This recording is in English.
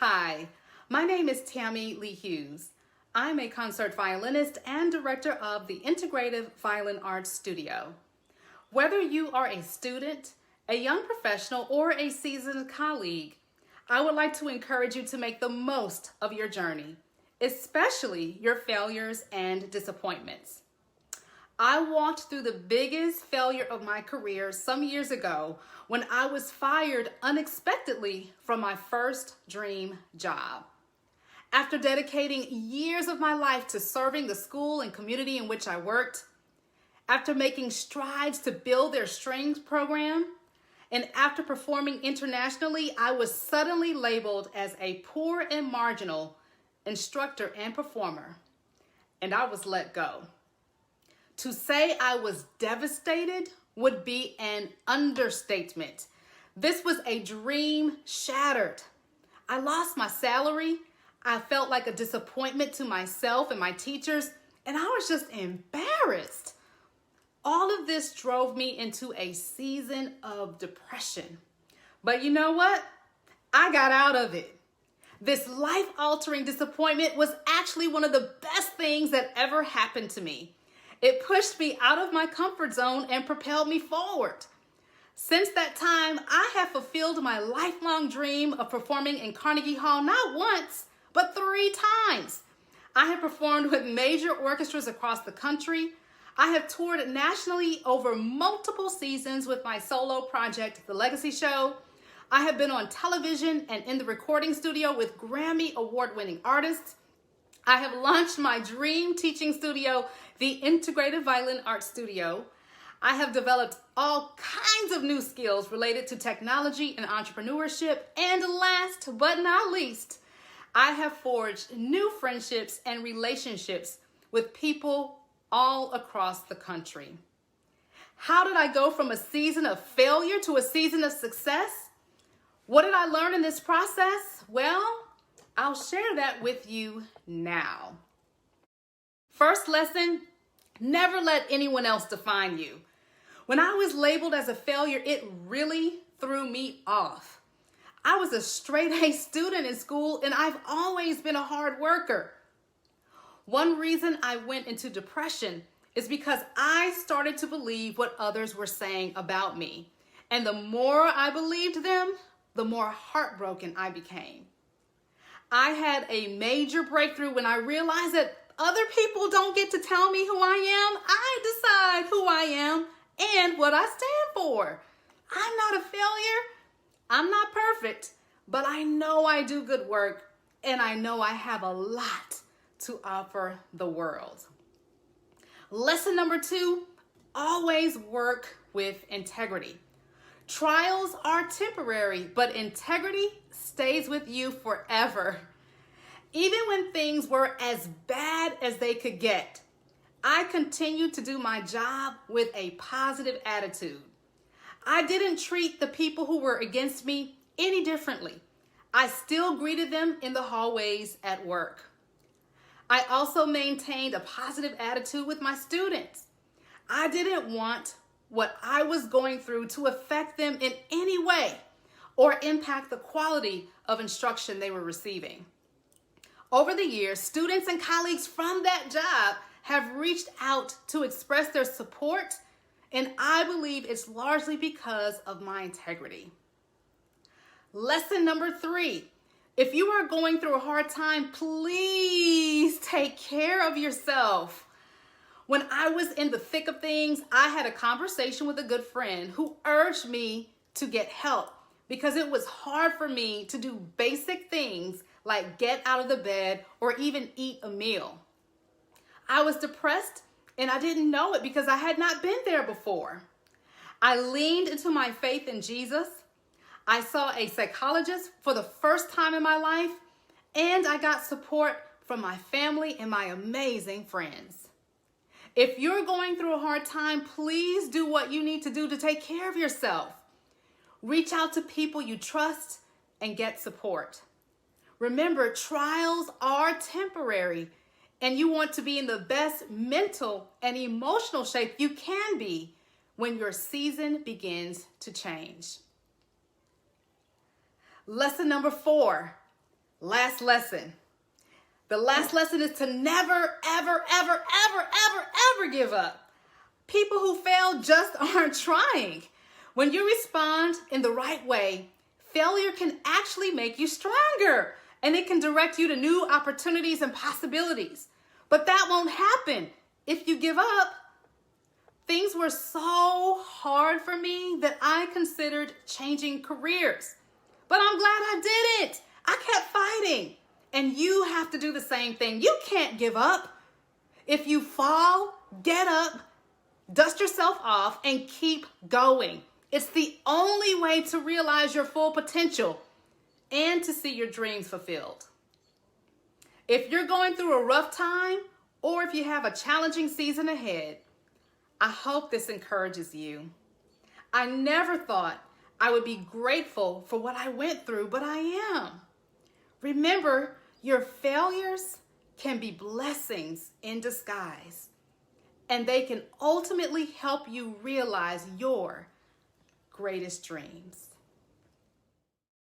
Hi, my name is Tami Lee Hughes. I'm a concert violinist and director of the Integrative Violin Arts Studio. Whether you are a student, a young professional, or a seasoned colleague, I would like to encourage you to make the most of your journey, especially your failures and disappointments. I walked through the biggest failure of my career some years ago when I was fired unexpectedly from my first dream job. After dedicating years of my life to serving the school and community in which I worked, after making strides to build their strings program, and after performing internationally, I was suddenly labeled as a poor and marginal instructor and performer, and I was let go. To say I was devastated would be an understatement. This was a dream shattered. I lost my salary. I felt like a disappointment to myself and my teachers, and I was just embarrassed. All of this drove me into a season of depression. But you know what? I got out of it. This life-altering disappointment was actually one of the best things that ever happened to me. It pushed me out of my comfort zone and propelled me forward. Since that time, I have fulfilled my lifelong dream of performing in Carnegie Hall not once, but 3 times. I have performed with major orchestras across the country. I have toured nationally over multiple seasons with my solo project, The Legacy Show. I have been on television and in the recording studio with Grammy award-winning artists. I have launched my dream teaching studio, the Integrative Violin Arts Studio. I have developed all kinds of new skills related to technology and entrepreneurship. And last but not least, I have forged new friendships and relationships with people all across the country. How did I go from a season of failure to a season of success? What did I learn in this process? Well, I'll share that with you now. First lesson, never let anyone else define you. When I was labeled as a failure, it really threw me off. I was a straight A student in school, and I've always been a hard worker. One reason I went into depression is because I started to believe what others were saying about me. And the more I believed them, the more heartbroken I became. I had a major breakthrough when I realized that other people don't get to tell me who I am. I decide who I am and what I stand for. I'm not a failure. I'm not perfect, but I know I do good work, and I know I have a lot to offer the world. Lesson number 2, always work with integrity. Trials are temporary, but integrity stays with you forever. Even when things were as bad as they could get, I continued to do my job with a positive attitude. I didn't treat the people who were against me any differently. I still greeted them in the hallways at work. I also maintained a positive attitude with my students. I didn't want what I was going through to affect them in any way or impact the quality of instruction they were receiving. Over the years, students and colleagues from that job have reached out to express their support, and I believe it's largely because of my integrity. Lesson number 3, if you are going through a hard time, please take care of yourself. When I was in the thick of things, I had a conversation with a good friend who urged me to get help because it was hard for me to do basic things like get out of the bed or even eat a meal. I was depressed and I didn't know it because I had not been there before. I leaned into my faith in Jesus. I saw a psychologist for the first time in my life, and I got support from my family and my amazing friends. If you're going through a hard time, please do what you need to do to take care of yourself. Reach out to people you trust and get support. Remember, trials are temporary, and you want to be in the best mental and emotional shape you can be when your season begins to change. Lesson number 4, Last lesson. The last lesson is to never, ever, ever, ever, ever, ever give up. People who fail just aren't trying. When you respond in the right way, failure can actually make you stronger, and it can direct you to new opportunities and possibilities. But that won't happen if you give up. Things were so hard for me that I considered changing careers. But I'm glad I did it. I kept fighting. And you have to do the same thing. You can't give up. If you fall, get up, dust yourself off, and keep going. It's the only way to realize your full potential and to see your dreams fulfilled. If you're going through a rough time, or if you have a challenging season ahead, I hope this encourages you. I never thought I would be grateful for what I went through, but I am. Remember, your failures can be blessings in disguise, and they can ultimately help you realize your greatest dreams.